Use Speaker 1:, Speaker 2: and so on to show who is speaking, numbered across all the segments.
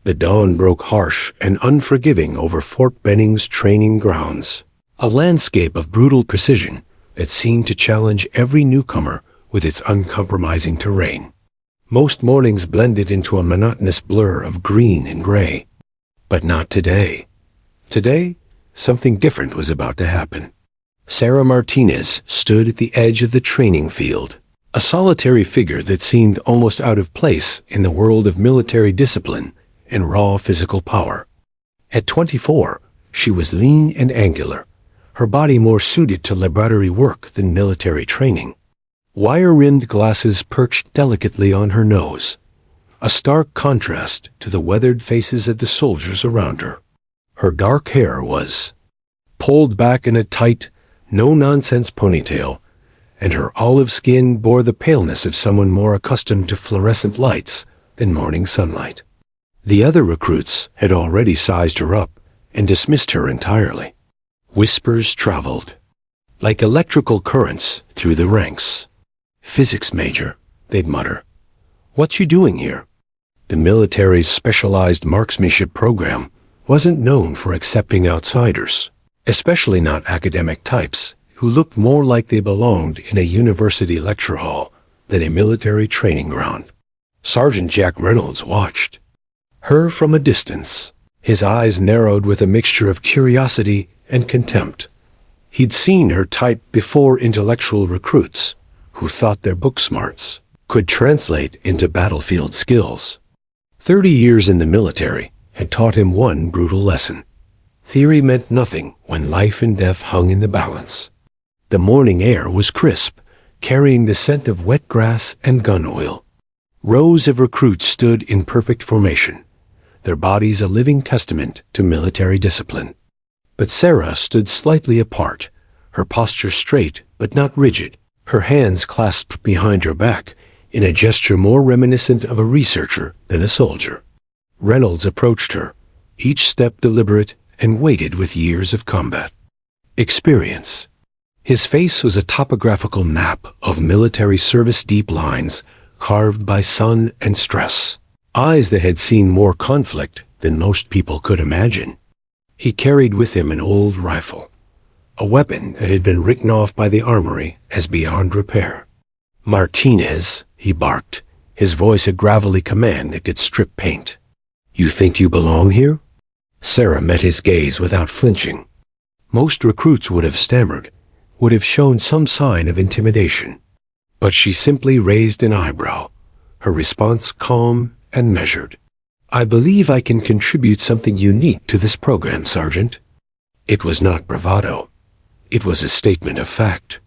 Speaker 1: The dawn broke harsh and unforgiving over Fort Benning's training grounds, a landscape of brutal precision that seemed to challenge every newcomer with its uncompromising terrain. Most mornings blended into a monotonous blur of green and gray. But not today. Today, something different was about to happen. Sarah Martinez stood at the edge of the training field, a solitary figure that seemed almost out of place in the world of military discipline and raw physical power. At 24, she was lean and angular, her body more suited to laboratory work than military training. Wire-rimmed glasses perched delicately on her nose, a stark contrast to the weathered faces of the soldiers around her. Her dark hair was pulled back in a tight, no-nonsense ponytail, and her olive skin bore the paleness of someone more accustomed to fluorescent lights than morning sunlight. The other recruits had already sized her up and dismissed her entirely. Whispers traveled, like electrical currents, through the ranks. "Physics major," they'd mutter. "What's you doing here?" The military's specialized marksmanship program wasn't known for accepting outsiders, especially not academic types who looked more like they belonged in a university lecture hall than a military training ground. Sergeant Jack Reynolds watched her from a distance, his eyes narrowed with a mixture of curiosity and contempt. He'd seen her type before intellectual recruits who thought their book smarts could translate into battlefield skills. 30 years in the military had taught him one brutal lesson. Theory meant nothing when life and death hung in the balance. The morning air was crisp, carrying the scent of wet grass and gun oil. Rows of recruits stood in perfect formation, their bodies a living testament to military discipline. But Sarah stood slightly apart, her posture straight but not rigid, her hands clasped behind her back in a gesture more reminiscent of a researcher than a soldier. Reynolds approached her, each step deliberate and weighted with years of combat experience. His face was a topographical map of military service, deep lines carved by sun and stress, eyes that had seen more conflict than most people could imagine. He carried with him an old rifle, a weapon that had been written off by the armory as beyond repair. "Martinez," he barked, his voice a gravelly command that could strip paint. "You think you belong here?" Sarah met his gaze without flinching. Most recruits would have stammered, would have shown some sign of intimidation. But she simply raised an eyebrow, her response calm and measured. "I believe I can contribute something unique to this program, Sergeant." It was not bravado. It was a statement of fact.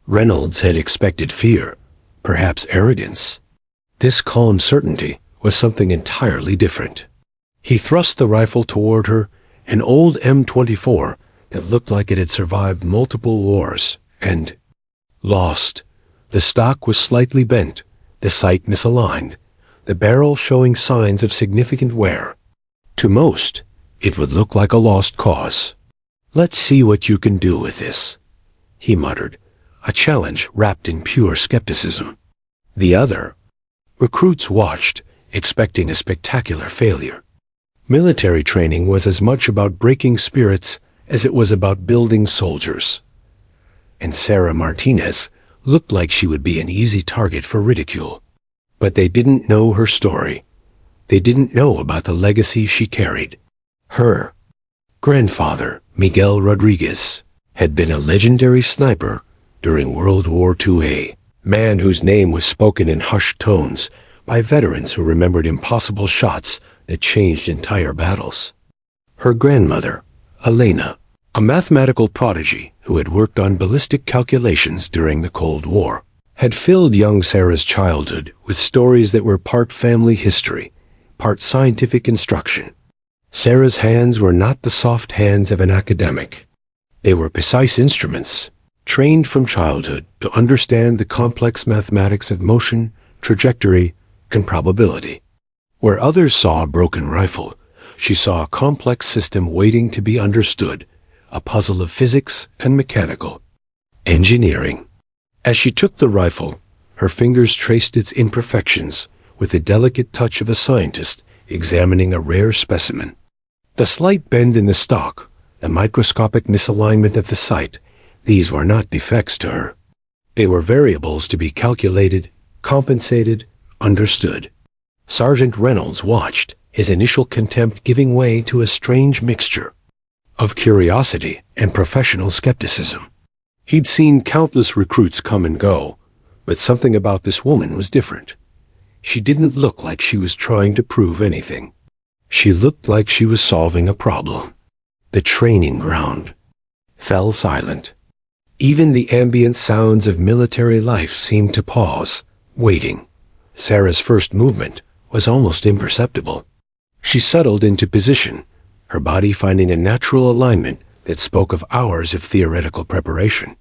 Speaker 1: Reynolds had expected fear, perhaps arrogance. This calm certainty was something entirely different. He thrust the rifle toward her, an old M24 that looked like it had survived multiple wars, and lost. The stock was slightly bent, the sight misaligned, the barrel showing signs of significant wear. To most, it would look like a lost cause. "Let's see what you can do with this," he muttered, a challenge wrapped in pure skepticism. The other recruits watched, expecting a spectacular failure. Military training was as much about breaking spirits as it was about building soldiers. And Sarah Martinez looked like she would be an easy target for ridicule. But they didn't know her story. They didn't know about the legacy she carried. Her grandfather, Miguel Rodriguez, had been a legendary sniper during World War II, man whose name was spoken in hushed tones by veterans who remembered impossible shots that changed entire battles. Her grandmother, Elena, a mathematical prodigy who had worked on ballistic calculations during the Cold War, had filled young Sarah's childhood with stories that were part family history, part scientific instruction. Sarah's hands were not the soft hands of an academic. They were precise instruments, trained from childhood to understand the complex mathematics of motion, trajectory, and probability. Where others saw a broken rifle, she saw a complex system waiting to be understood, a puzzle of physics and mechanical engineering. As she took the rifle, her fingers traced its imperfections with the delicate touch of a scientist examining a rare specimen. The slight bend in the stock, the microscopic misalignment of the sight, these were not defects to her. They were variables to be calculated, compensated, understood. Sergeant Reynolds watched, his initial contempt giving way to a strange mixture of curiosity and professional skepticism. He'd seen countless recruits come and go, but something about this woman was different. She didn't look like she was trying to prove anything. She looked like she was solving a problem. The training ground fell silent. Even the ambient sounds of military life seemed to pause, waiting. Sarah's first movement was almost imperceptible. She settled into position, her body finding a natural alignment that spoke of hours of theoretical preparation.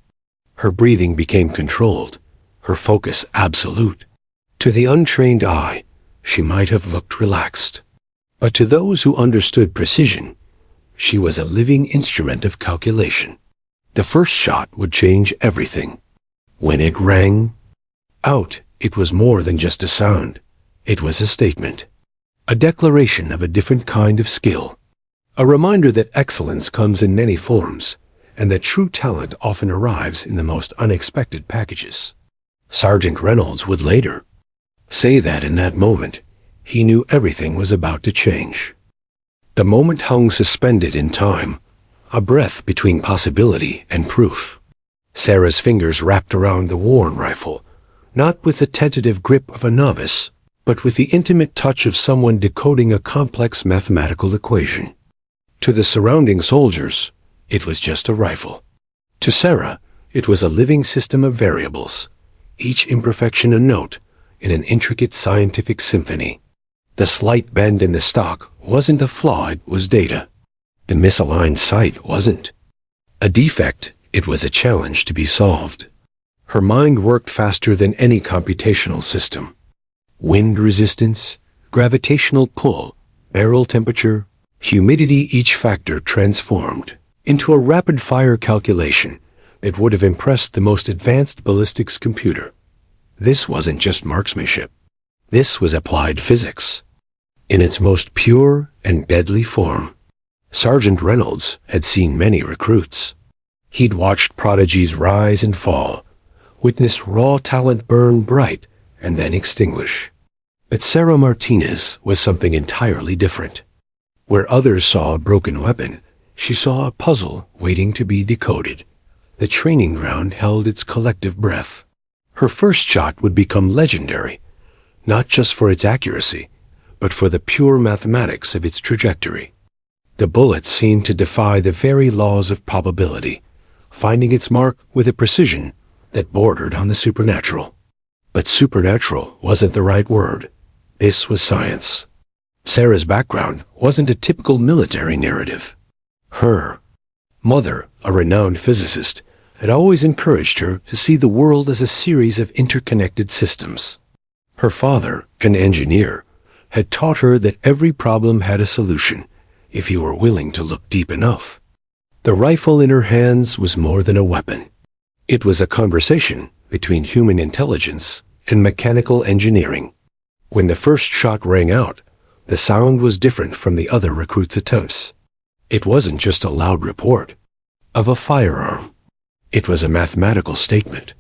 Speaker 1: Her breathing became controlled, her focus absolute. To the untrained eye, she might have looked relaxed. But to those who understood precision, she was a living instrument of calculation. The first shot would change everything. When it rang out, it was more than just a sound. It was a statement, a declaration of a different kind of skill, a reminder that excellence comes in many forms, and that true talent often arrives in the most unexpected packages. Sergeant Reynolds would later say that in that moment, he knew everything was about to change. The moment hung suspended in time, a breath between possibility and proof. Sarah's fingers wrapped around the worn rifle, not with the tentative grip of a novice, but with the intimate touch of someone decoding a complex mathematical equation. To the surrounding soldiers, it was just a rifle. To Sarah, it was a living system of variables, each imperfection a note in an intricate scientific symphony. The slight bend in the stock wasn't a flaw, it was data. The misaligned sight wasn't a defect, it was a challenge to be solved. Her mind worked faster than any computational system. Wind resistance, gravitational pull, barrel temperature, humidity, each factor transformed into a rapid-fire calculation that would have impressed the most advanced ballistics computer. This wasn't just marksmanship. This was applied physics in its most pure and deadly form. Sergeant Reynolds had seen many recruits. He'd watched prodigies rise and fall, witnessed raw talent burn bright and then extinguish. But Sarah Martinez was something entirely different. Where others saw a broken weapon, she saw a puzzle waiting to be decoded. The training ground held its collective breath. Her first shot would become legendary, not just for its accuracy, but for the pure mathematics of its trajectory. The bullet seemed to defy the very laws of probability, finding its mark with a precision that bordered on the supernatural. But supernatural wasn't the right word. This was science. Sarah's background wasn't a typical military narrative. Her mother, a renowned physicist, had always encouraged her to see the world as a series of interconnected systems. Her father, an engineer, had taught her that every problem had a solution, if you were willing to look deep enough. The rifle in her hands was more than a weapon. It was a conversation between human intelligence and mechanical engineering. When the first shot rang out, the sound was different from the other recruits' attempts. It wasn't just a loud report of a firearm. It was a mathematical statement,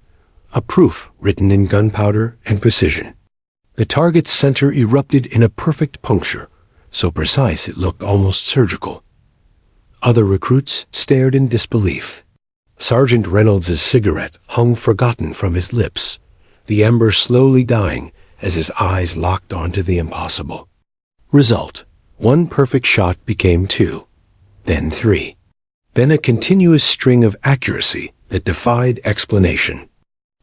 Speaker 1: a proof written in gunpowder and precision. The target's center erupted in a perfect puncture, so precise it looked almost surgical. Other recruits stared in disbelief. Sergeant Reynolds' cigarette hung forgotten from his lips, the ember slowly dying as his eyes locked onto the impossible. Result: one perfect shot became two, then three, then a continuous string of accuracy that defied explanation.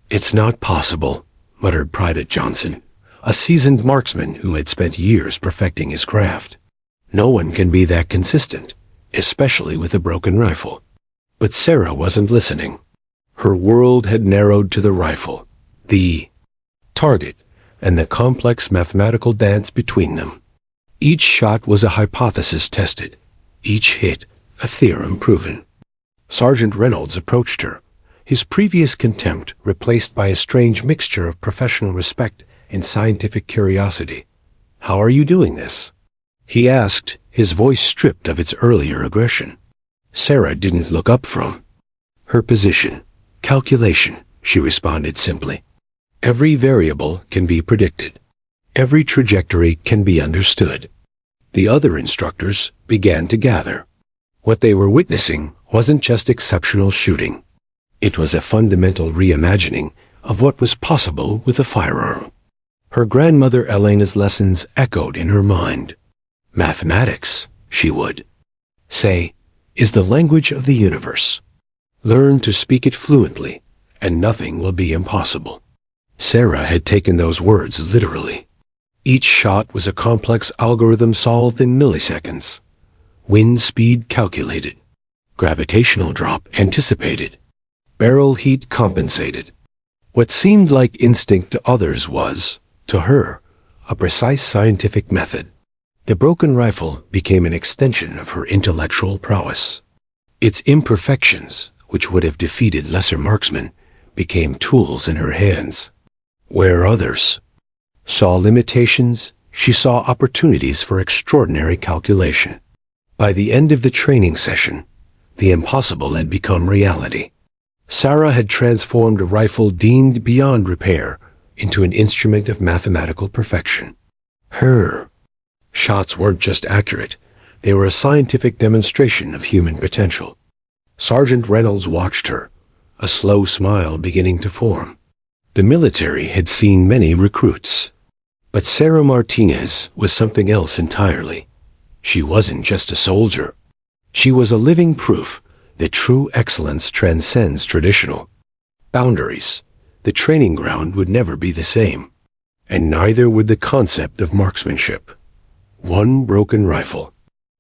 Speaker 1: "It's not possible," muttered Private Johnson, a seasoned marksman who had spent years perfecting his craft. "No one can be that consistent, especially with a broken rifle." But Sarah wasn't listening. Her world had narrowed to the rifle, the target, and the complex mathematical dance between them. Each shot was a hypothesis tested, each hit a theorem proven. Sergeant Reynolds approached her, his previous contempt replaced by a strange mixture of professional respect and scientific curiosity. "How are you doing this?" he asked, his voice stripped of its earlier aggression. Sarah didn't look up from her position. Calculation, she responded simply. Every variable can be predicted. Every trajectory can be understood. The other instructors began to gather. What they were witnessing wasn't just exceptional shooting. It was a fundamental reimagining of what was possible with a firearm. Her grandmother Elena's lessons echoed in her mind. Mathematics, she would say, is the language of the universe. Learn to speak it fluently, and nothing will be impossible. Sarah had taken those words literally. Each shot was a complex algorithm solved in milliseconds. Wind speed calculated. Gravitational drop anticipated. Barrel heat compensated. What seemed like instinct to others was, to her, a precise scientific method. The broken rifle became an extension of her intellectual prowess. Its imperfections, which would have defeated lesser marksmen, became tools in her hands. Where others saw limitations, she saw opportunities for extraordinary calculation. By the end of the training session, the impossible had become reality. Sarah had transformed a rifle deemed beyond repair into an instrument of mathematical perfection. Her shots weren't just accurate, they were a scientific demonstration of human potential. Sergeant Reynolds watched her, a slow smile beginning to form. The military had seen many recruits. But Sarah Martinez was something else entirely. She wasn't just a soldier. She was a living proof that true excellence transcends traditional boundaries. The training ground would never be the same, and neither would the concept of marksmanship. One broken rifle,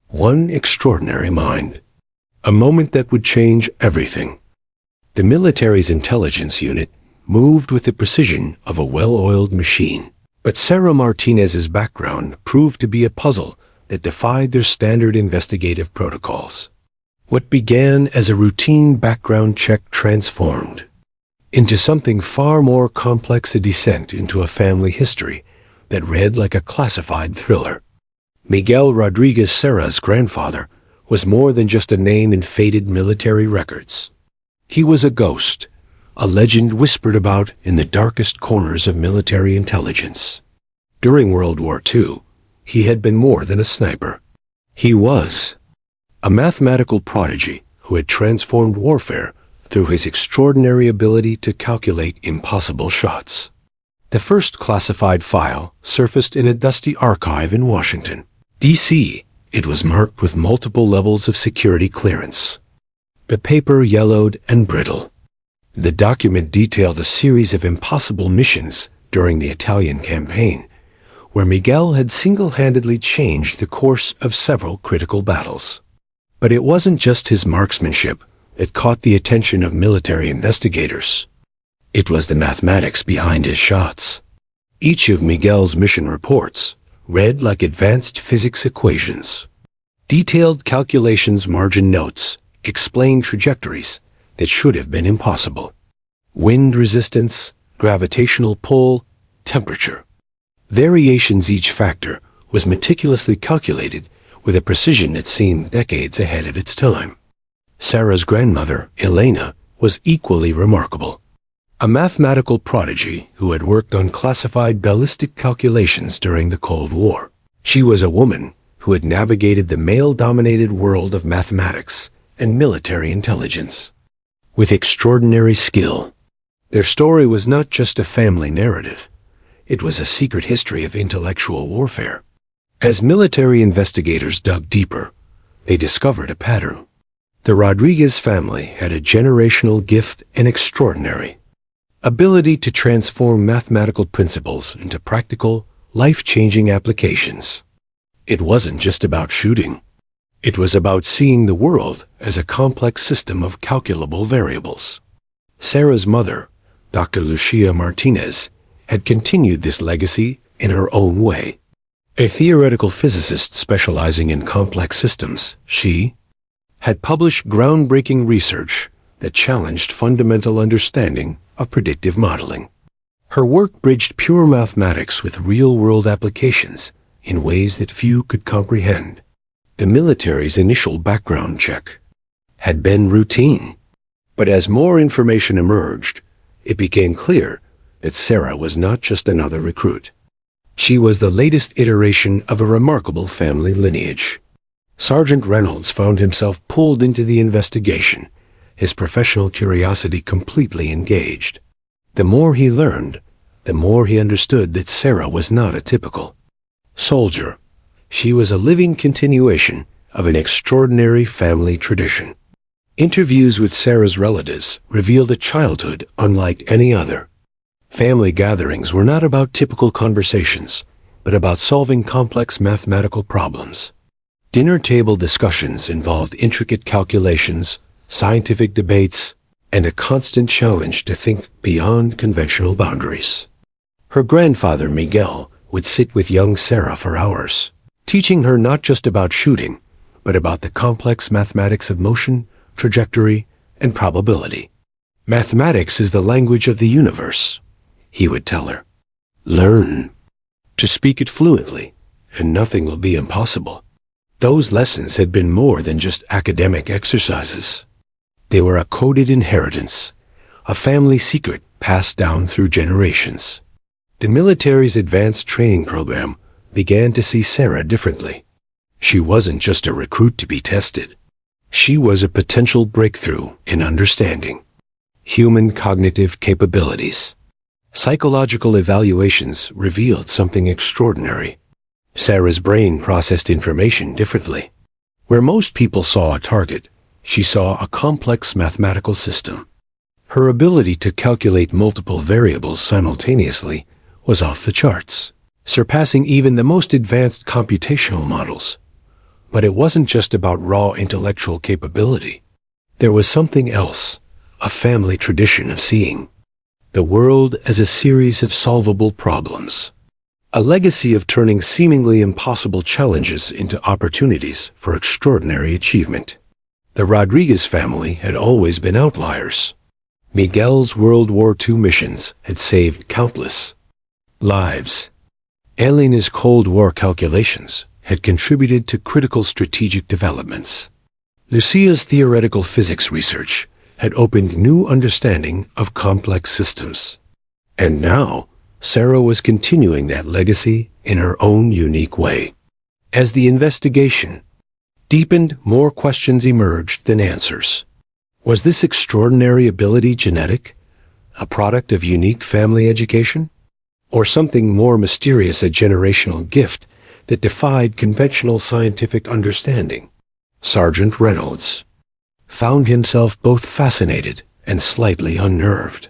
Speaker 1: one extraordinary mind, a moment that would change everything. The military's intelligence unit moved with the precision of a well-oiled machine. But Sarah Martinez's background proved to be a puzzle that defied their standard investigative protocols. What began as a routine background check transformed into something far more complex, a descent into a family history that read like a classified thriller. Miguel Rodriguez, Sarah's grandfather, was more than just a name in faded military records. He was a ghost, a legend whispered about in the darkest corners of military intelligence. During World War II, he had been more than a sniper. He was a mathematical prodigy who had transformed warfare through his extraordinary ability to calculate impossible shots. The first classified file surfaced in a dusty archive in Washington, D.C. It was marked with multiple levels of security clearance. The paper yellowed and brittle. The document detailed a series of impossible missions during the Italian campaign, where Miguel had single-handedly changed the course of several critical battles. But it wasn't just his marksmanship that caught the attention of military investigators. It was the mathematics behind his shots. Each of Miguel's mission reports read like advanced physics equations. Detailed calculations, margin notes, explained trajectories that should have been impossible. Wind resistance, gravitational pull, temperature. Variations, each factor was meticulously calculated with a precision that seemed decades ahead of its time. Sarah's grandmother, Elena, was equally remarkable. A mathematical prodigy who had worked on classified ballistic calculations during the Cold War. She was a woman who had navigated the male-dominated world of mathematics and military intelligence with extraordinary skill. Their story was not just a family narrative. It was a secret history of intellectual warfare. As military investigators dug deeper, they discovered a pattern. The Rodriguez family had a generational gift and extraordinary ability to transform mathematical principles into practical, life-changing applications. It wasn't just about shooting. It was about seeing the world as a complex system of calculable variables. Sarah's mother, Dr. Lucia Martinez, had continued this legacy in her own way. A theoretical physicist specializing in complex systems, she had published groundbreaking research that challenged fundamental understanding of predictive modeling. Her work bridged pure mathematics with real-world applications in ways that few could comprehend. The military's initial background check had been routine, but as more information emerged, it became clear that Sarah was not just another recruit. She was the latest iteration of a remarkable family lineage. Sergeant Reynolds found himself pulled into the investigation, his professional curiosity completely engaged. The more he learned, the more he understood that Sarah was not a typical soldier. She was a living continuation of an extraordinary family tradition. Interviews with Sarah's relatives revealed a childhood unlike any other. Family gatherings were not about typical conversations, but about solving complex mathematical problems. Dinner table discussions involved intricate calculations, scientific debates, and a constant challenge to think beyond conventional boundaries. Her grandfather, Miguel, would sit with young Sarah for hours, teaching her not just about shooting, but about the complex mathematics of motion, trajectory, and probability. Mathematics is the language of the universe, he would tell her. Learn to speak it fluently, and nothing will be impossible. Those lessons had been more than just academic exercises. They were a coded inheritance, a family secret passed down through generations. The military's advanced training program began to see Sarah differently. She wasn't just a recruit to be tested. She was a potential breakthrough in understanding human cognitive capabilities. Psychological evaluations revealed something extraordinary. Sarah's brain processed information differently. Where most people saw a target, she saw a complex mathematical system. Her ability to calculate multiple variables simultaneously was off the charts, surpassing even the most advanced computational models. But it wasn't just about raw intellectual capability. There was something else, a family tradition of seeing the world as a series of solvable problems. A legacy of turning seemingly impossible challenges into opportunities for extraordinary achievement. The Rodriguez family had always been outliers. Miguel's World War II missions had saved countless lives. Elena's Cold War calculations had contributed to critical strategic developments. Lucia's theoretical physics research had opened new understanding of complex systems. And now, Sarah was continuing that legacy in her own unique way. As the investigation deepened, more questions emerged than answers. Was this extraordinary ability genetic, a product of unique family education, or something more mysterious, a generational gift that defied conventional scientific understanding? Sergeant Reynolds found himself both fascinated and slightly unnerved.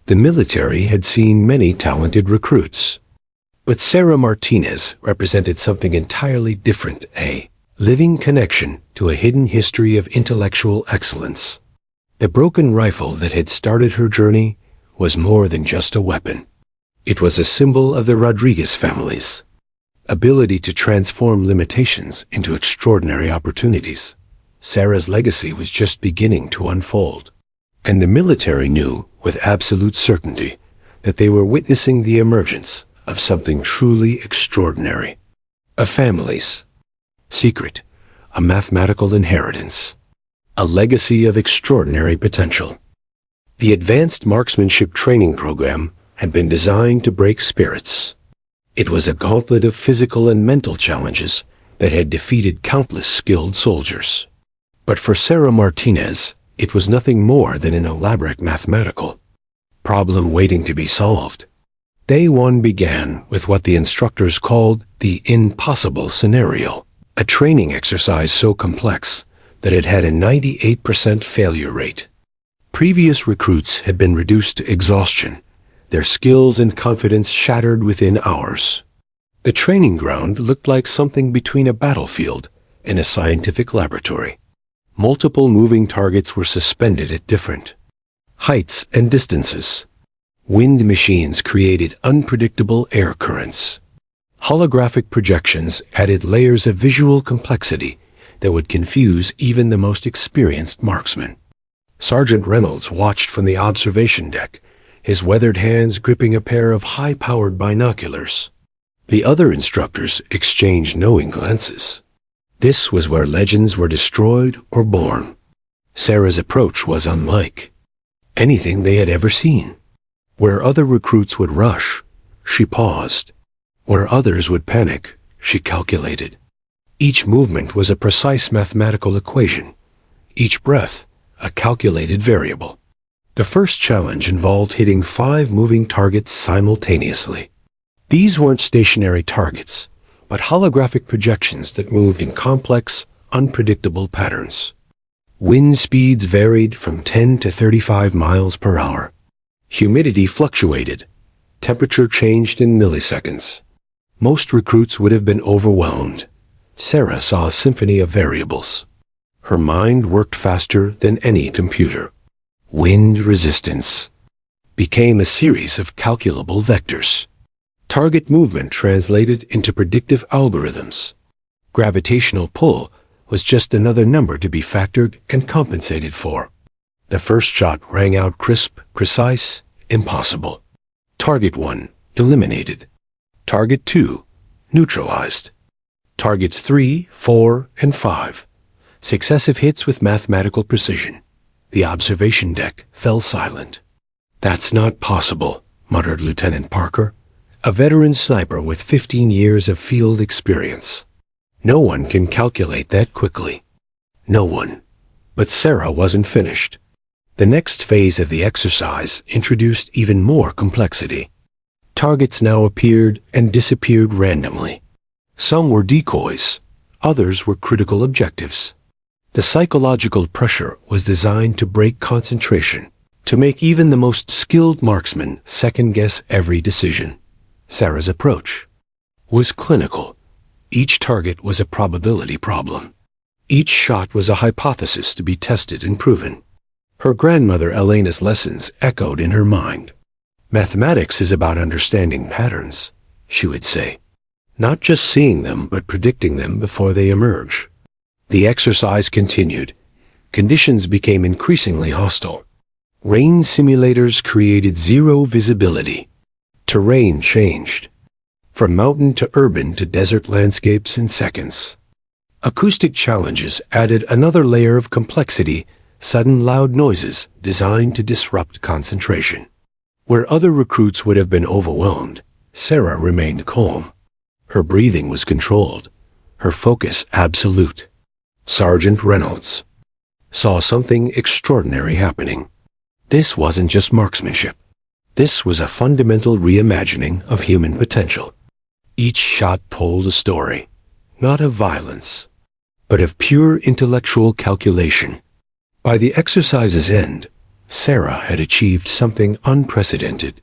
Speaker 1: The military had seen many talented recruits, but Sarah Martinez represented something entirely different, a living connection to a hidden history of intellectual excellence. The broken rifle that had started her journey was more than just a weapon. It was a symbol of the Rodriguez family's ability to transform limitations into extraordinary opportunities. Sarah's legacy was just beginning to unfold, and the military knew with absolute certainty that they were witnessing the emergence of something truly extraordinary. A family's secret, a mathematical inheritance, a legacy of extraordinary potential. The advanced marksmanship training program had been designed to break spirits. It was a gauntlet of physical and mental challenges that had defeated countless skilled soldiers. But for Sarah Martinez, it was nothing more than an elaborate mathematical problem waiting to be solved. Day one began with what the instructors called the impossible scenario, a training exercise so complex that it had a 98% failure rate. Previous recruits had been reduced to exhaustion, their skills and confidence shattered within hours. The training ground looked like something between a battlefield and a scientific laboratory. Multiple moving targets were suspended at different heights and distances. Wind machines created unpredictable air currents. Holographic projections added layers of visual complexity that would confuse even the most experienced marksman. Sergeant Reynolds watched from the observation deck, his weathered hands gripping a pair of high-powered binoculars. The other instructors exchanged knowing glances. This was where legends were destroyed or born. Sarah's approach was unlike anything they had ever seen. Where other recruits would rush, she paused. Where others would panic, she calculated. Each movement was a precise mathematical equation. Each breath, a calculated variable. The first challenge involved hitting 5 moving targets simultaneously. These weren't stationary targets, but holographic projections that moved in complex, unpredictable patterns. Wind speeds varied from 10 to 35 miles per hour. Humidity fluctuated. Temperature changed in milliseconds. Most recruits would have been overwhelmed. Sarah saw a symphony of variables. Her mind worked faster than any computer. Wind resistance became a series of calculable vectors. Target movement translated into predictive algorithms. Gravitational pull was just another number to be factored and compensated for. The first shot rang out crisp, precise, impossible. Target 1, eliminated. Target 2, neutralized. Targets 3, 4, and 5. Successive hits with mathematical precision. The observation deck fell silent. "That's not possible," muttered Lieutenant Parker, a veteran sniper with 15 years of field experience. "No one can calculate that quickly." No one. But Sarah wasn't finished. The next phase of the exercise introduced even more complexity. Targets now appeared and disappeared randomly. Some were decoys, others were critical objectives. The psychological pressure was designed to break concentration, to make even the most skilled marksman second-guess every decision. Sarah's approach was clinical. Each target was a probability problem. Each shot was a hypothesis to be tested and proven. Her grandmother Elena's lessons echoed in her mind. "Mathematics is about understanding patterns," she would say. "Not just seeing them, but predicting them before they emerge." The exercise continued. Conditions became increasingly hostile. Rain simulators created zero visibility. Terrain changed. From mountain to urban to desert landscapes in seconds. Acoustic challenges added another layer of complexity, sudden loud noises designed to disrupt concentration. Where other recruits would have been overwhelmed, Sarah remained calm. Her breathing was controlled, her focus absolute. Sergeant Reynolds saw something extraordinary happening. This wasn't just marksmanship. This was a fundamental reimagining of human potential. Each shot told a story, not of violence, but of pure intellectual calculation. By the exercise's end, Sarah had achieved something unprecedented.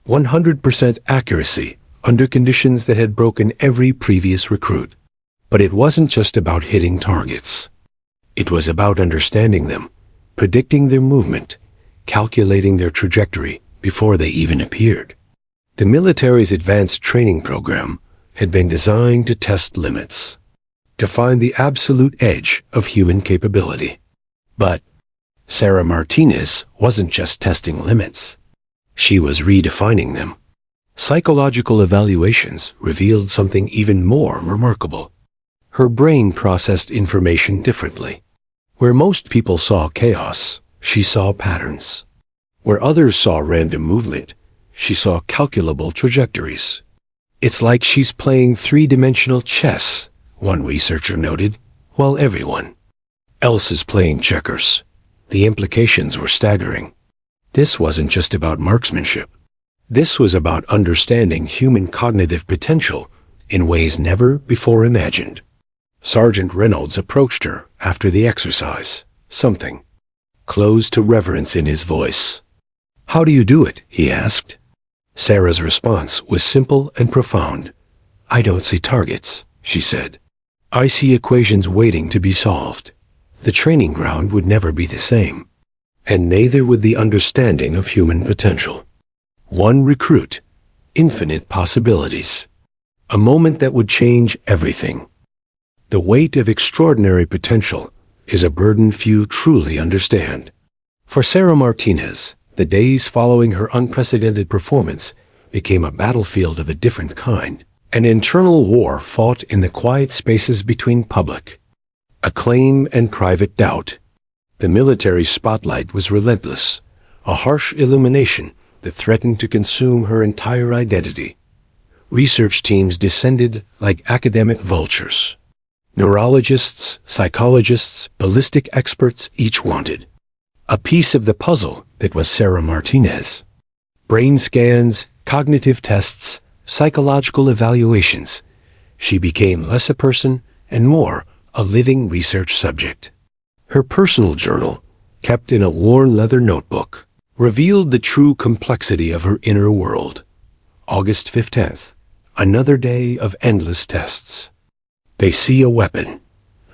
Speaker 1: 100% accuracy under conditions that had broken every previous recruit. But it wasn't just about hitting targets. It was about understanding them, predicting their movement, calculating their trajectory before they even appeared. The military's advanced training program had been designed to test limits, to find the absolute edge of human capability. But Sarah Martinez wasn't just testing limits. She was redefining them. Psychological evaluations revealed something even more remarkable. Her brain processed information differently. Where most people saw chaos, she saw patterns. Where others saw random movement, she saw calculable trajectories. "It's like she's playing three-dimensional chess," one researcher noted, "while everyone else is playing checkers." The implications were staggering. This wasn't just about marksmanship. This was about understanding human cognitive potential in ways never before imagined. Sergeant Reynolds approached her after the exercise, something close to reverence in his voice. "How do you do it?" he asked. Sarah's response was simple and profound. "I don't see targets," she said. "I see equations waiting to be solved." The training ground would never be the same, and neither would the understanding of human potential. One recruit, infinite possibilities. A moment that would change everything. The weight of extraordinary potential is a burden few truly understand. For Sarah Martinez, the days following her unprecedented performance became a battlefield of a different kind. An internal war fought in the quiet spaces between public acclaim and private doubt. The military spotlight was relentless, a harsh illumination that threatened to consume her entire identity. Research teams descended like academic vultures. Neurologists, psychologists, ballistic experts each wanted a piece of the puzzle that was Sarah Martinez. Brain scans, cognitive tests, psychological evaluations. She became less a person and more a living research subject. Her personal journal, kept in a worn leather notebook, revealed the true complexity of her inner world. August 15th, another day of endless tests. They see a weapon.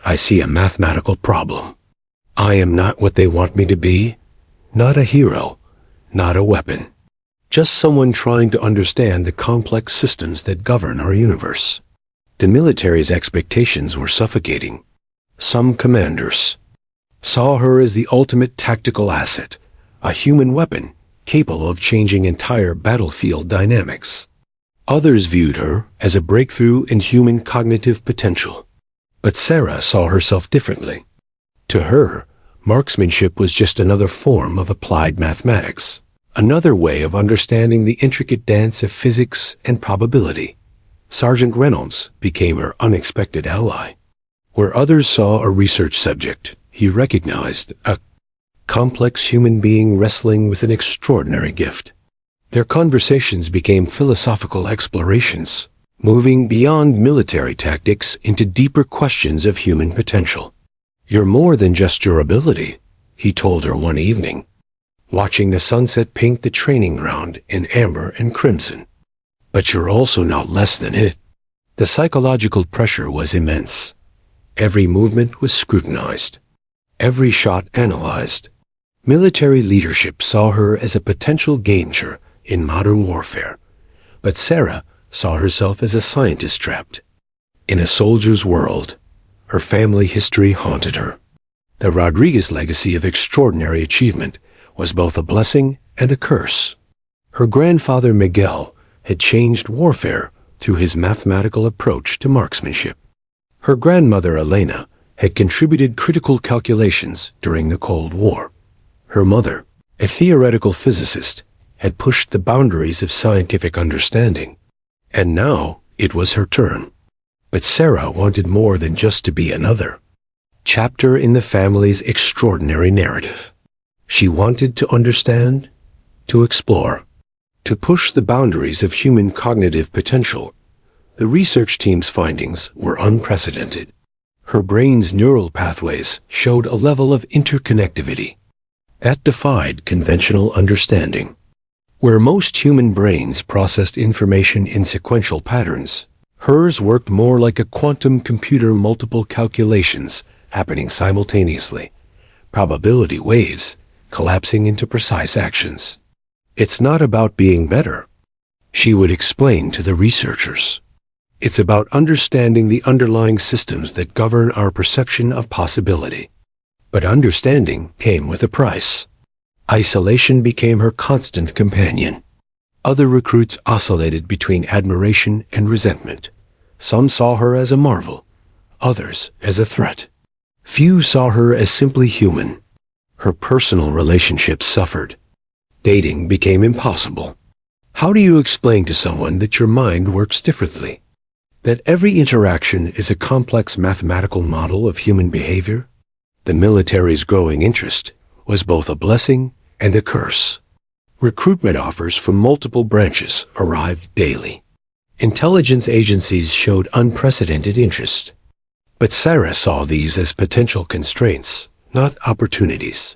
Speaker 1: I see a mathematical problem. I am not what they want me to be, not a hero, not a weapon. Just someone trying to understand the complex systems that govern our universe. The military's expectations were suffocating. Some commanders saw her as the ultimate tactical asset, a human weapon capable of changing entire battlefield dynamics. Others viewed her as a breakthrough in human cognitive potential. But Sarah saw herself differently. To her, marksmanship was just another form of applied mathematics, another way of understanding the intricate dance of physics and probability. Sergeant Reynolds became her unexpected ally. Where others saw a research subject, he recognized a complex human being wrestling with an extraordinary gift. Their conversations became philosophical explorations, moving beyond military tactics into deeper questions of human potential. "You're more than just your ability," he told her one evening, watching the sunset paint the training ground in amber and crimson. "But you're also not less than it." The psychological pressure was immense. Every movement was scrutinized, every shot analyzed. Military leadership saw her as a potential gainer in modern warfare, but Sarah saw herself as a scientist trapped in a soldier's world. Her family history haunted her. The Rodriguez legacy of extraordinary achievement was both a blessing and a curse. Her grandfather Miguel had changed warfare through his mathematical approach to marksmanship. Her grandmother Elena had contributed critical calculations during the Cold War. Her mother, a theoretical physicist, had pushed the boundaries of scientific understanding. And now it was her turn. But Sarah wanted more than just to be another chapter in the family's extraordinary narrative. She wanted to understand, to explore, to push the boundaries of human cognitive potential. The research team's findings were unprecedented. Her brain's neural pathways showed a level of interconnectivity that defied conventional understanding. Where most human brains processed information in sequential patterns, hers worked more like a quantum computer, multiple calculations happening simultaneously, probability waves collapsing into precise actions. "It's not about being better," she would explain to the researchers. "It's about understanding the underlying systems that govern our perception of possibility." But understanding came with a price. Isolation became her constant companion. Other recruits oscillated between admiration and resentment. Some saw her as a marvel, others as a threat. Few saw her as simply human. Her personal relationships suffered. Dating became impossible. How do you explain to someone that your mind works differently? That every interaction is a complex mathematical model of human behavior? The military's growing interest was both a blessing and a curse. Recruitment offers from multiple branches arrived daily. Intelligence agencies showed unprecedented interest. But Sarah saw these as potential constraints, not opportunities.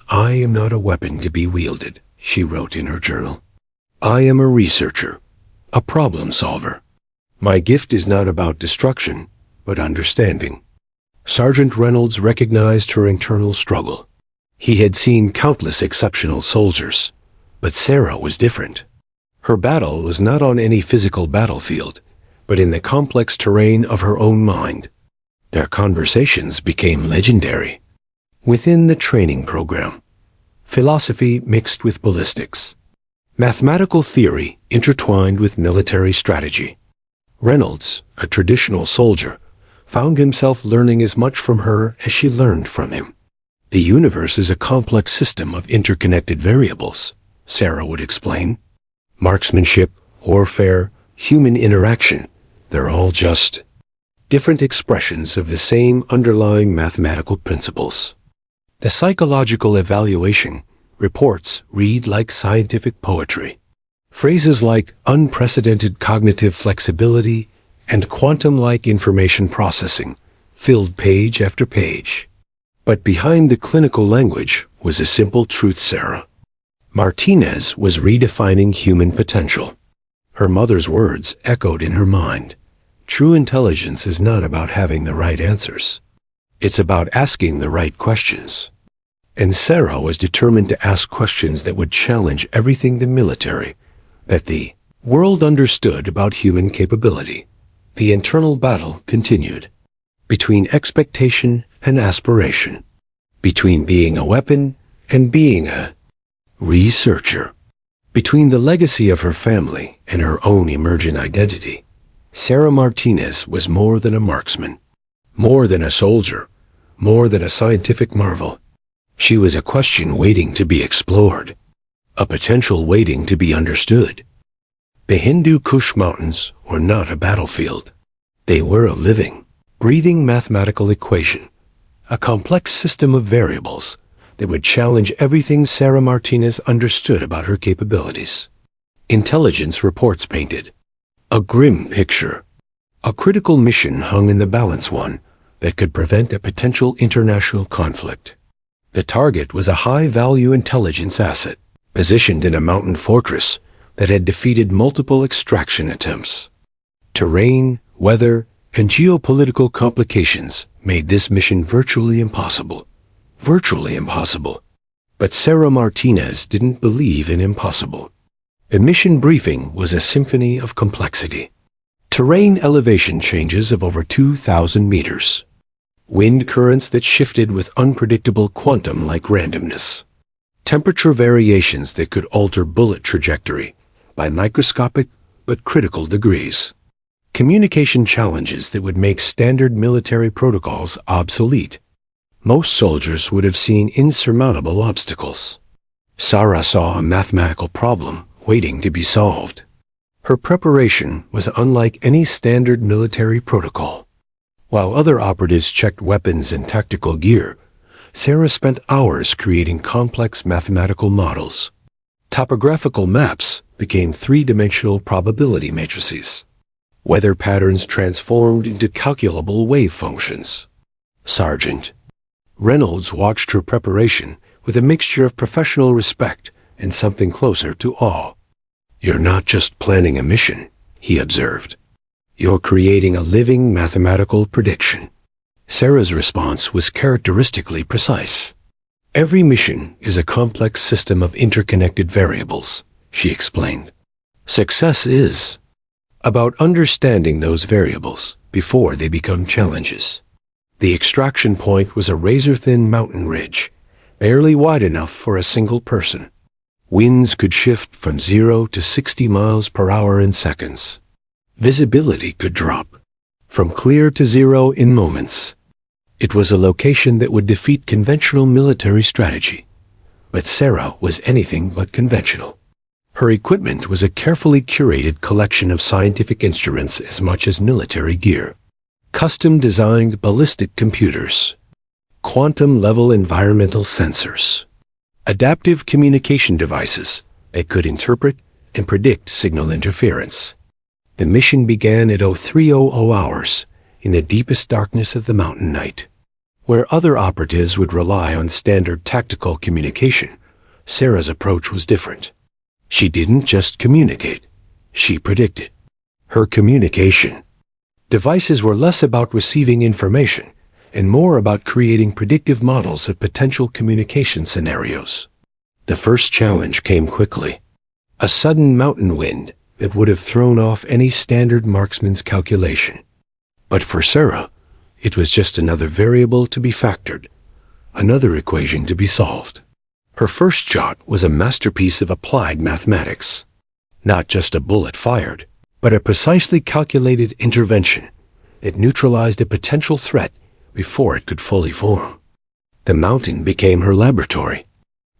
Speaker 1: "I am not a weapon to be wielded," she wrote in her journal. "I am a researcher, a problem solver. My gift is not about destruction, but understanding." Sergeant Reynolds recognized her internal struggle. He had seen countless exceptional soldiers, but Sarah was different. Her battle was not on any physical battlefield, but in the complex terrain of her own mind. Their conversations became legendary. Within the training program, philosophy mixed with ballistics, mathematical theory intertwined with military strategy. Reynolds, a traditional soldier, found himself learning as much from her as she learned from him. The universe is a complex system of interconnected variables, Sarah would explain. Marksmanship, warfare, human interaction, they're all just different expressions of the same underlying mathematical principles. The psychological evaluation reports read like scientific poetry. Phrases like unprecedented cognitive flexibility and quantum-like information processing filled page after page. But behind the clinical language was a simple truth, Sarah. Martinez was redefining human potential. Her mother's words echoed in her mind. True intelligence is not about having the right answers. It's about asking the right questions. And Sarah was determined to ask questions that would challenge everything the military, that the world understood about human capability. The internal battle continued. Between expectation and aspiration. Between being a weapon and being a researcher. Between the legacy of her family and her own emergent identity. Sarah Martinez was more than a marksman. More than a soldier. More than a scientific marvel. She was a question waiting to be explored. A potential waiting to be understood. The Hindu Kush Mountains were not a battlefield. They were a living, breathing mathematical equation. A complex system of variables that would challenge everything Sarah Martinez understood about her capabilities. Intelligence reports painted a grim picture. A critical mission hung in the balance, one that could prevent a potential international conflict. The target was a high-value intelligence asset, positioned in a mountain fortress that had defeated multiple extraction attempts. Terrain, weather, and geopolitical complications made this mission virtually impossible. Virtually impossible. But Sarah Martinez didn't believe in impossible. The mission briefing was a symphony of complexity. Terrain elevation changes of over 2,000 meters. Wind currents that shifted with unpredictable quantum-like randomness. Temperature variations that could alter bullet trajectory by microscopic but critical degrees. Communication challenges that would make standard military protocols obsolete. Most soldiers would have seen insurmountable obstacles. Sarah saw a mathematical problem waiting to be solved. Her preparation was unlike any standard military protocol. While other operatives checked weapons and tactical gear, Sarah spent hours creating complex mathematical models. Topographical maps became three-dimensional probability matrices. Weather patterns transformed into calculable wave functions. Sergeant Reynolds watched her preparation with a mixture of professional respect and something closer to awe. "You're not just planning a mission," he observed. "You're creating a living mathematical prediction." Sarah's response was characteristically precise. "Every mission is a complex system of interconnected variables," she explained. "Success is about understanding those variables before they become challenges." The extraction point was a razor-thin mountain ridge, barely wide enough for a single person. Winds could shift from 0 to 60 miles per hour in seconds. Visibility could drop from clear to zero in moments. It was a location that would defeat conventional military strategy. But Sarah was anything but conventional. Her equipment was a carefully curated collection of scientific instruments as much as military gear. Custom-designed ballistic computers. Quantum-level environmental sensors. Adaptive communication devices that could interpret and predict signal interference. The mission began at 0300 hours in the deepest darkness of the mountain night. Where other operatives would rely on standard tactical communication, Sarah's approach was different. She didn't just communicate, she predicted. Her communication devices were less about receiving information and more about creating predictive models of potential communication scenarios. The first challenge came quickly. A sudden mountain wind that would have thrown off any standard marksman's calculation. But for Sarah, it was just another variable to be factored, another equation to be solved. Her first shot was a masterpiece of applied mathematics. Not just a bullet fired, but a precisely calculated intervention that neutralized a potential threat before it could fully form. The mountain became her laboratory.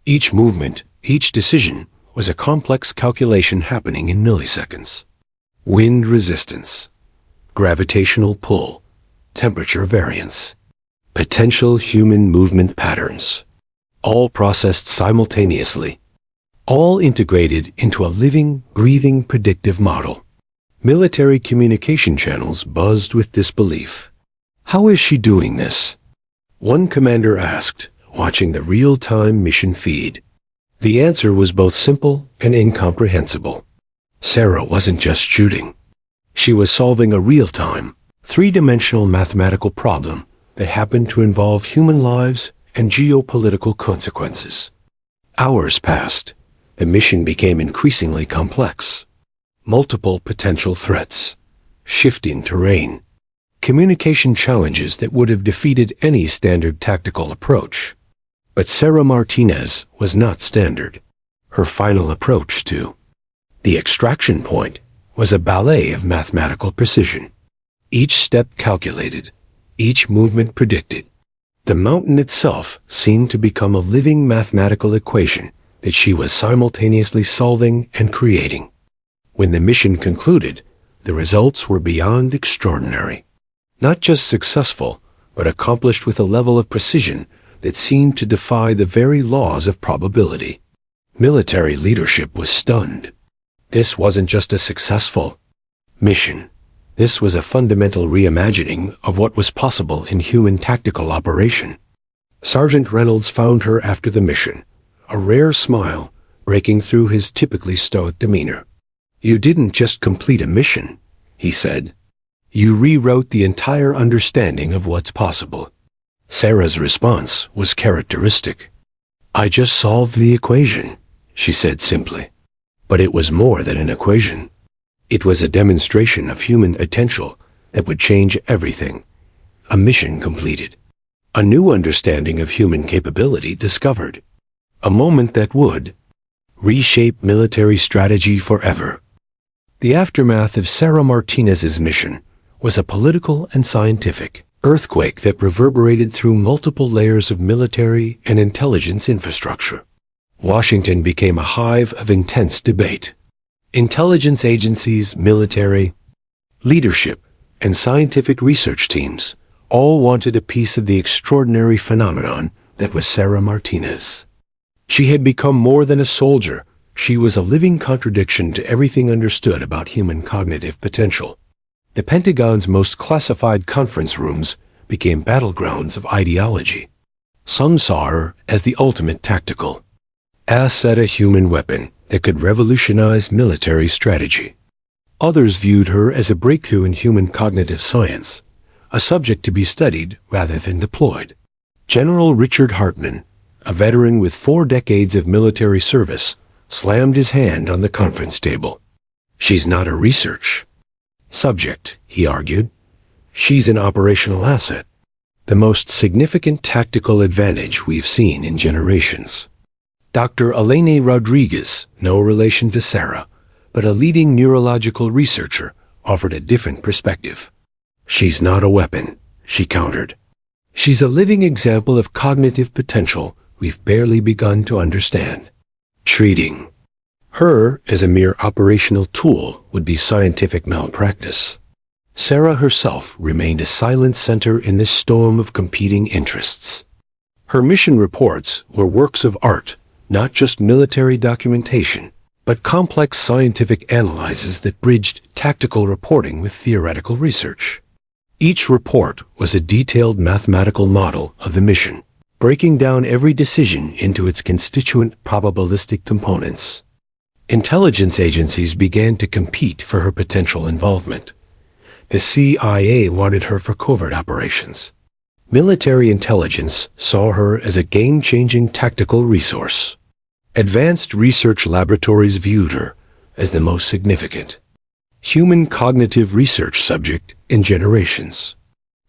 Speaker 1: Each movement, each decision, was a complex calculation happening in milliseconds. Wind resistance, gravitational pull, temperature variance, potential human movement patterns, all processed simultaneously, all integrated into a living, breathing, predictive model. Military communication channels buzzed with disbelief. How is she doing this? One commander asked, watching the real-time mission feed. The answer was both simple and incomprehensible. Sarah wasn't just shooting. She was solving a real-time, three-dimensional mathematical problem that happened to involve human lives and geopolitical consequences. Hours passed. The mission became increasingly complex. Multiple potential threats, shifting terrain, communication challenges that would have defeated any standard tactical approach. But Sarah Martinez was not standard. Her final approach to the extraction point was a ballet of mathematical precision. Each step calculated, each movement predicted. The mountain itself seemed to become a living mathematical equation that she was simultaneously solving and creating. When the mission concluded, the results were beyond extraordinary. Not just successful, but accomplished with a level of precision that seemed to defy the very laws of probability. Military leadership was stunned. This wasn't just a successful mission. This was a fundamental reimagining of what was possible in human tactical operation. Sergeant Reynolds found her after the mission, a rare smile breaking through his typically stoic demeanor. "You didn't just complete a mission," he said. "You rewrote the entire understanding of what's possible." Sarah's response was characteristic. "I just solved the equation," she said simply. But it was more than an equation. It was a demonstration of human potential that would change everything. A mission completed. A new understanding of human capability discovered. A moment that would reshape military strategy forever. The aftermath of Sarah Martinez's mission was a political and scientific earthquake that reverberated through multiple layers of military and intelligence infrastructure. Washington became a hive of intense debate. Intelligence agencies, military, leadership, and scientific research teams all wanted a piece of the extraordinary phenomenon that was Sarah Martinez. She had become more than a soldier. She was a living contradiction to everything understood about human cognitive potential. The Pentagon's most classified conference rooms became battlegrounds of ideology. Some saw her as the ultimate tactical asset, a human weapon that could revolutionize military strategy. Others viewed her as a breakthrough in human cognitive science, a subject to be studied rather than deployed. General Richard Hartman, a veteran with 4 decades of military service, slammed his hand on the conference table. "She's not a research subject," he argued. "She's an operational asset, the most significant tactical advantage we've seen in generations." Dr. Elena Rodriguez, no relation to Sarah, but a leading neurological researcher, offered a different perspective. "She's not a weapon," she countered. "She's a living example of cognitive potential we've barely begun to understand." Treating her as a mere operational tool would be scientific malpractice. Sarah herself remained a silent center in this storm of competing interests. Her mission reports were works of art, not just military documentation, but complex scientific analyses that bridged tactical reporting with theoretical research. Each report was a detailed mathematical model of the mission, breaking down every decision into its constituent probabilistic components. Intelligence agencies began to compete for her potential involvement. The CIA wanted her for covert operations. Military intelligence saw her as a game-changing tactical resource. Advanced research laboratories viewed her as the most significant human cognitive research subject in generations.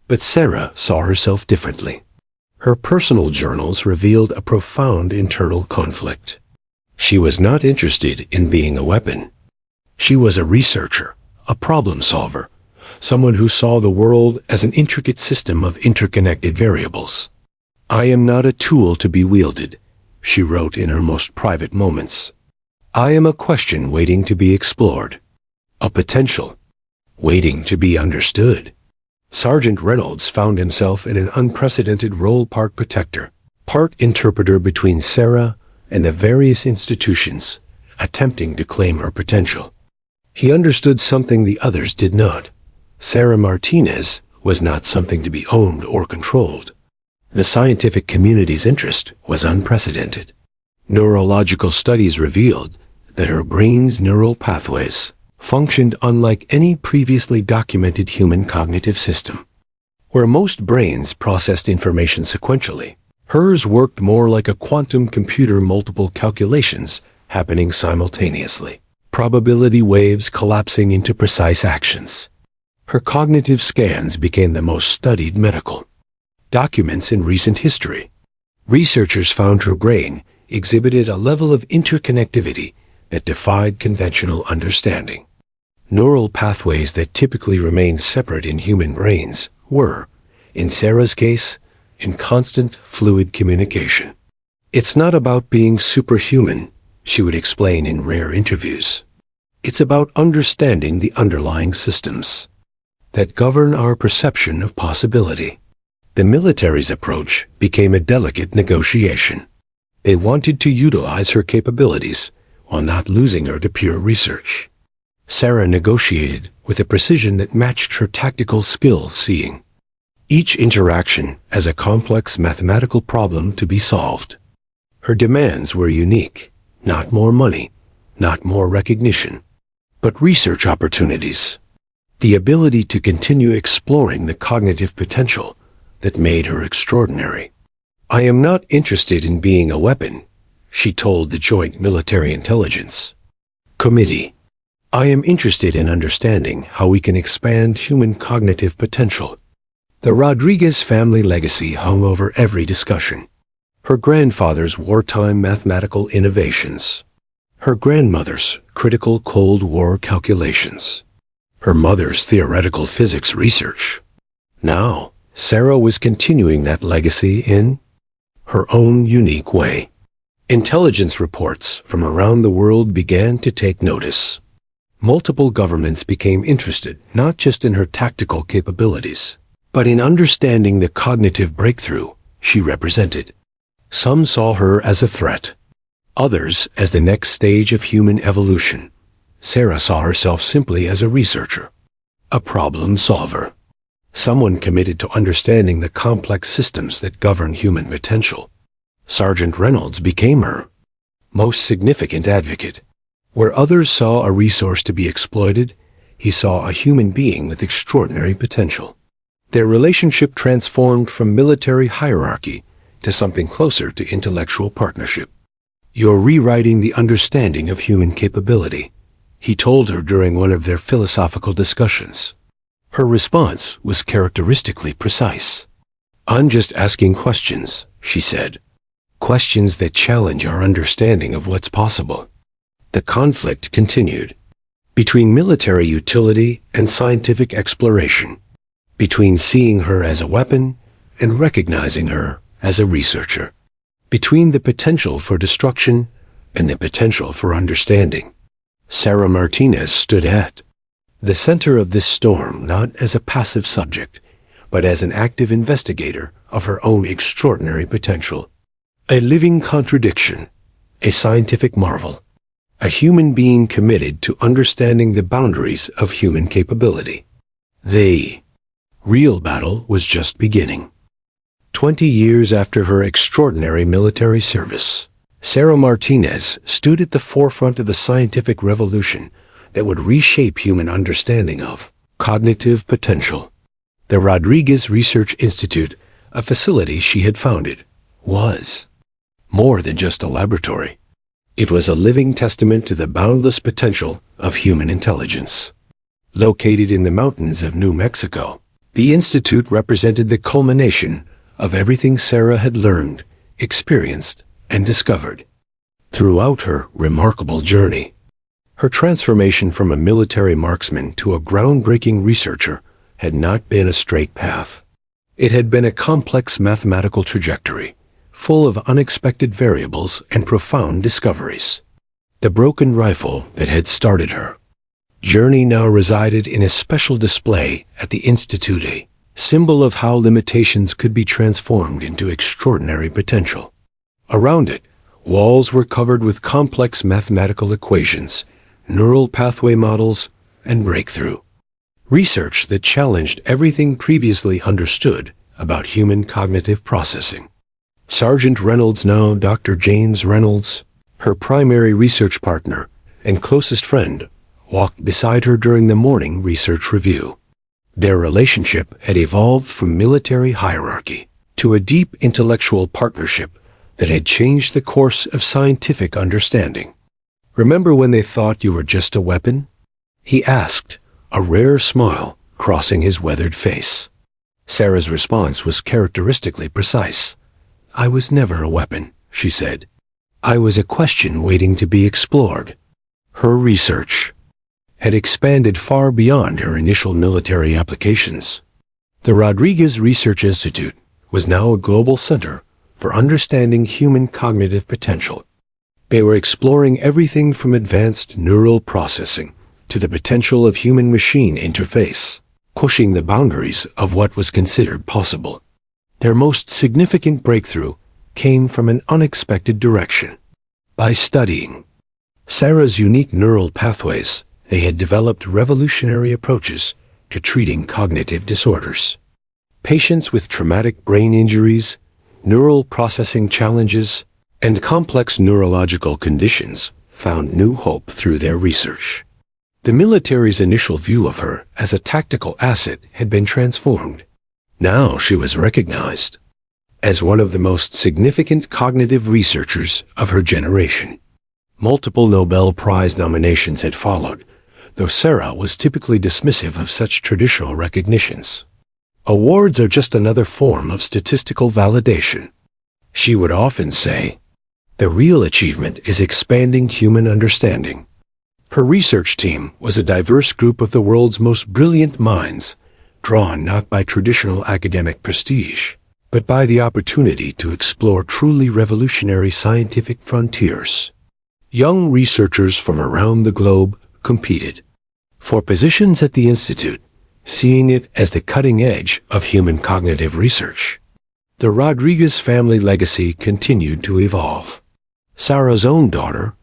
Speaker 1: But Sarah saw herself differently. Her personal journals revealed a profound internal conflict. She was not interested in being a weapon. She was a researcher, a problem solver, someone who saw the world as an intricate system of interconnected variables. "I am not a tool to be wielded," she wrote in her most private moments. "I am a question waiting to be explored. A potential waiting to be understood." Sergeant Reynolds found himself in an unprecedented role, part protector, part interpreter between Sarah and the various institutions attempting to claim her potential. He understood something the others did not. Sarah Martinez was not something to be owned or controlled. The scientific community's interest was unprecedented. Neurological studies revealed that her brain's neural pathways functioned unlike any previously documented human cognitive system. Where most brains processed information sequentially, hers worked more like a quantum computer, multiple calculations happening simultaneously, probability waves collapsing into precise actions. Her cognitive scans became the most studied medical documents in recent history. Researchers found her brain exhibited a level of interconnectivity that defied conventional understanding. Neural pathways that typically remain separate in human brains were, in Sarah's case, in constant fluid communication. "It's not about being superhuman," she would explain in rare interviews. "It's about understanding the underlying systems that govern our perception of possibility." The military's approach became a delicate negotiation. They wanted to utilize her capabilities while not losing her to pure research. Sarah negotiated with a precision that matched her tactical skill, seeing each interaction as a complex mathematical problem to be solved. Her demands were unique: not more money, not more recognition, but research opportunities, the ability to continue exploring the cognitive potential that made her extraordinary. "I am not interested in being a weapon," she told the Joint Military Intelligence Committee. "I am interested in understanding how we can expand human cognitive potential." The Rodriguez family legacy hung over every discussion. Her grandfather's wartime mathematical innovations, her grandmother's critical Cold War calculations, her mother's theoretical physics research. Now, Sarah was continuing that legacy in her own unique way. Intelligence reports from around the world began to take notice. Multiple governments became interested not just in her tactical capabilities, but in understanding the cognitive breakthrough she represented. Some saw her as a threat, others as the next stage of human evolution. Sarah saw herself simply as a researcher, a problem solver, someone committed to understanding the complex systems that govern human potential. Sergeant Reynolds became her most significant advocate. Where others saw a resource to be exploited, he saw a human being with extraordinary potential. Their relationship transformed from military hierarchy to something closer to intellectual partnership. "You're rewriting the understanding of human capability," he told her during one of their philosophical discussions. Her response was characteristically precise. "I'm just asking questions," she said. "Questions that challenge our understanding of what's possible." The conflict continued. Between military utility and scientific exploration. Between seeing her as a weapon and recognizing her as a researcher. Between the potential for destruction and the potential for understanding. Sarah Martinez stood at the center of this storm, not as a passive subject, but as an active investigator of her own extraordinary potential. A living contradiction, a scientific marvel, a human being committed to understanding the boundaries of human capability. The real battle was just beginning. 20 years after her extraordinary military service, Sarah Martinez stood at the forefront of the scientific revolution that would reshape human understanding of cognitive potential. The Rodriguez Research Institute, a facility she had founded, was more than just a laboratory. It was a living testament to the boundless potential of human intelligence. Located in the mountains of New Mexico, the institute represented the culmination of everything Sarah had learned, experienced, and discovered throughout her remarkable journey. Her transformation from a military marksman to a groundbreaking researcher had not been a straight path. It had been a complex mathematical trajectory, full of unexpected variables and profound discoveries. The broken rifle that had started her journey now resided in a special display at the Institute, a symbol of how limitations could be transformed into extraordinary potential. Around it, walls were covered with complex mathematical equations, neural pathway models, and breakthrough research that challenged everything previously understood about human cognitive processing. Sergeant Reynolds, now Dr. James Reynolds, her primary research partner and closest friend, walked beside her during the morning research review. Their relationship had evolved from military hierarchy to a deep intellectual partnership that had changed the course of scientific understanding. "Remember when they thought you were just a weapon?" he asked, a rare smile crossing his weathered face. Sarah's response was characteristically precise. "I was never a weapon," she said. "I was a question waiting to be explored." Her research had expanded far beyond her initial military applications. The Rodriguez Research Institute was now a global center for understanding human cognitive potential. They were exploring everything from advanced neural processing to the potential of human-machine interface, pushing the boundaries of what was considered possible. Their most significant breakthrough came from an unexpected direction. By studying Sarah's unique neural pathways, they had developed revolutionary approaches to treating cognitive disorders. Patients with traumatic brain injuries, neural processing challenges, and complex neurological conditions found new hope through their research. The military's initial view of her as a tactical asset had been transformed. Now she was recognized as one of the most significant cognitive researchers of her generation. Multiple Nobel Prize nominations had followed, though Sarah was typically dismissive of such traditional recognitions. "Awards are just another form of statistical validation," she would often say. "The real achievement is expanding human understanding." Her research team was a diverse group of the world's most brilliant minds, drawn not by traditional academic prestige, but by the opportunity to explore truly revolutionary scientific frontiers. Young researchers from around the globe competed for positions at the Institute, seeing it as the cutting edge of human cognitive research. The Rodriguez family legacy continued to evolve. Sarah's own daughter,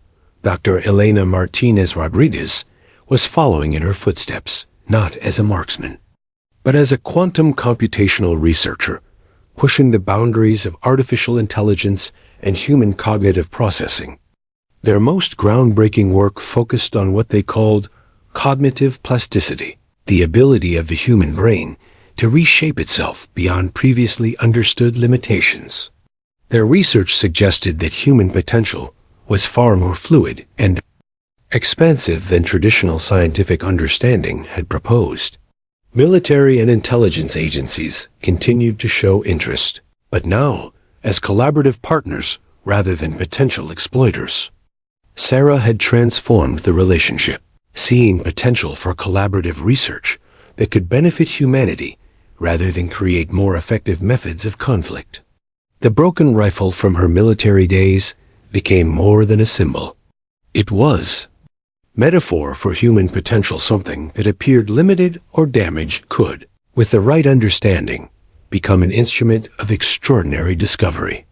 Speaker 1: Dr. Elena Martinez Rodriguez, was following in her footsteps, not as a marksman, but as a quantum computational researcher, pushing the boundaries of artificial intelligence and human cognitive processing. Their most groundbreaking work focused on what they called cognitive plasticity, the ability of the human brain to reshape itself beyond previously understood limitations. Their research suggested that human potential was far more fluid and expansive than traditional scientific understanding had proposed. Military and intelligence agencies continued to show interest, but now as collaborative partners rather than potential exploiters. Sarah had transformed the relationship, seeing potential for collaborative research that could benefit humanity rather than create more effective methods of conflict. The broken rifle from her military days became more than a symbol. It was metaphor for human potential, something that appeared limited or damaged could, with the right understanding, become an instrument of extraordinary discovery.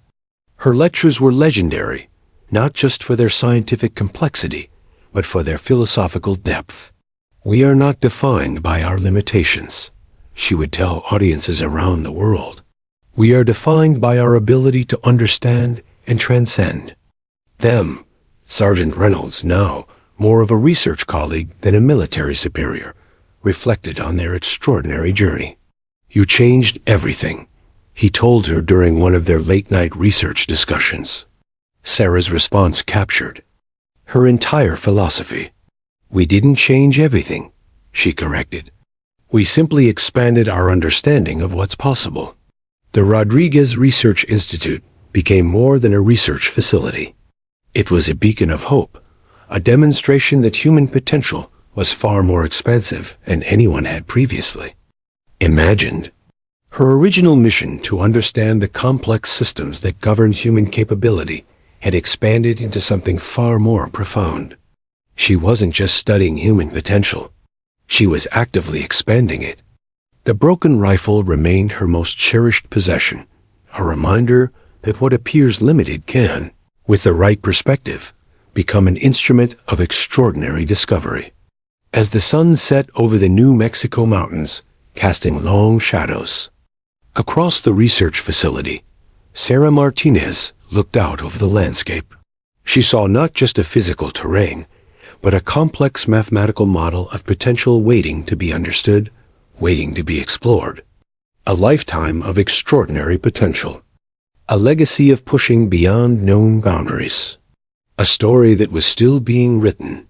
Speaker 1: Her lectures were legendary, not just for their scientific complexity, but for their philosophical depth. "We are not defined by our limitations," she would tell audiences around the world. "We are defined by our ability to understand and transcend them." Sergeant Reynolds, now more of a research colleague than a military superior, reflected on their extraordinary journey. "You changed everything," he told her during one of their late-night research discussions. Sarah's response captured her entire philosophy. "We didn't change everything," she corrected. "We simply expanded our understanding of what's possible." The Rodriguez Research Institute became more than a research facility. It was a beacon of hope, a demonstration that human potential was far more expansive than anyone had previously imagined. Her original mission to understand the complex systems that govern human capability had expanded into something far more profound. She wasn't just studying human potential. She was actively expanding it. The broken rifle remained her most cherished possession, a reminder that what appears limited can, with the right perspective, become an instrument of extraordinary discovery. As the sun set over the New Mexico mountains, casting long shadows across the research facility, Sarah Martinez looked out over the landscape. She saw not just a physical terrain, but a complex mathematical model of potential waiting to be understood, waiting to be explored. A lifetime of extraordinary potential. A legacy of pushing beyond known boundaries. A story that was still being written,